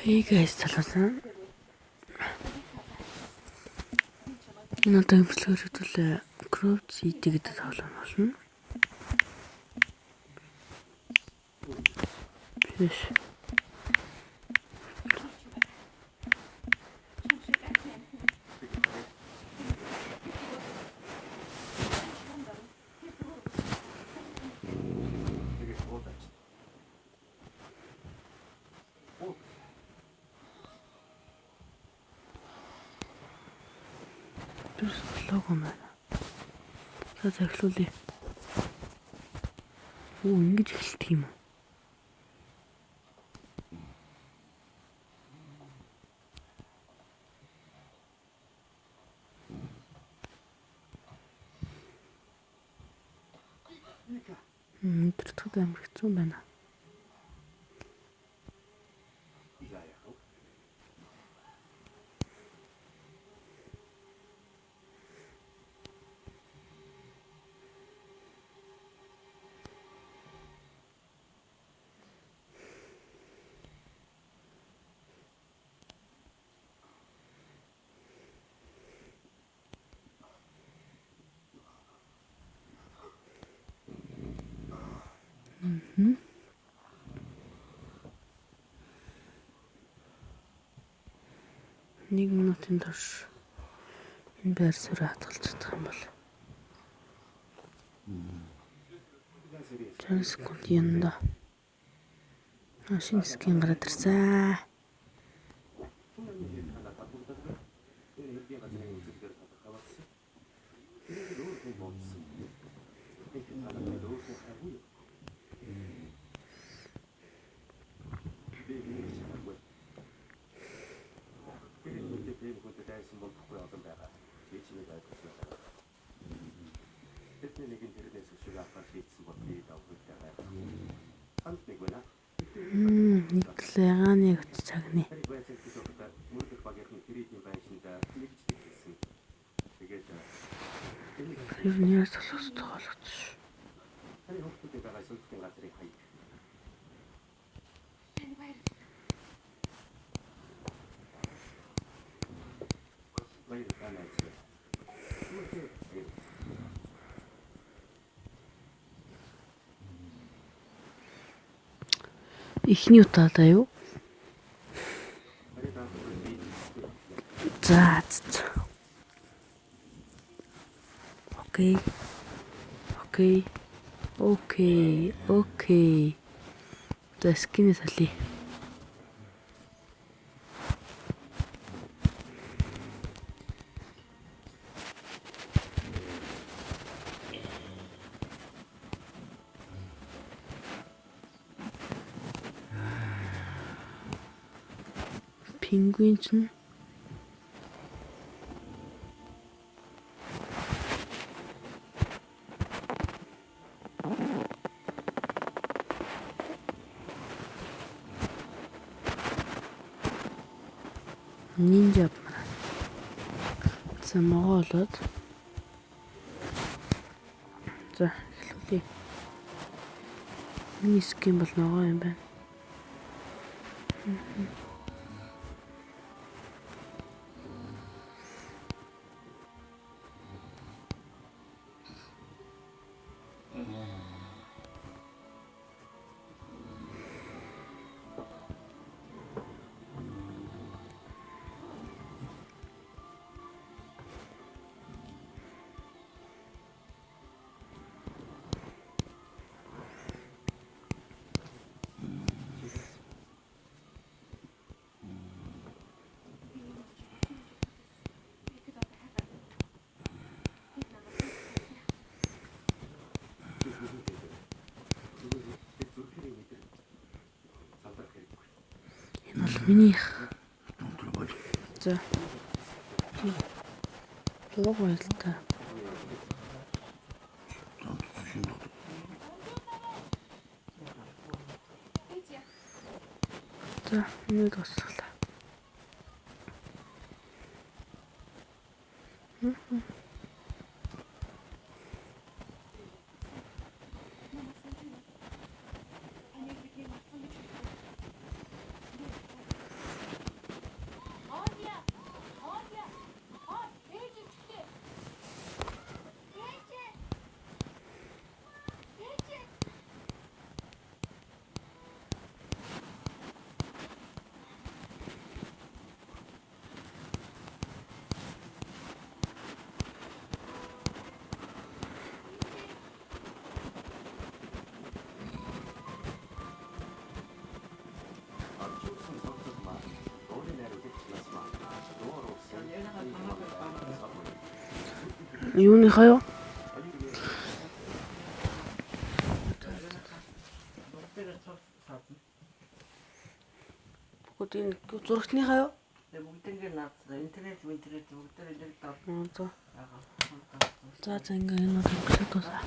Hey guys, залуусан. Энэ одоо имплээр хэвлээ Crowd City гэдэг тоглоом болно. Биш. Лого маань. За захиалуулъя. Ингэж эхэлдэг юм уу? Өдөртөд амар хэцүү байна. Нэг минутын турш энэ байр суурь хатгалж чадах юм бол 60 секунд янда. Шинэ скин гараад ирсэн. Никлеганы хүч цагны. Пионер солоос тоглогч. Ихний утаатай юу? За. Окей. За скины салъя. Пингвин чинь нинжа байна. За моголоод. За эхлүүлье. Миний скин бол ногоо юм байна. Минийх. За. Лого хэлтэй. За, энэ дуусгалаа. Юуныхаа юу? Бүгд энэ зурагтныхаа юу? Бүгднийг наад интернет бүгдээр энэ дор. За за ингээ энэ удаа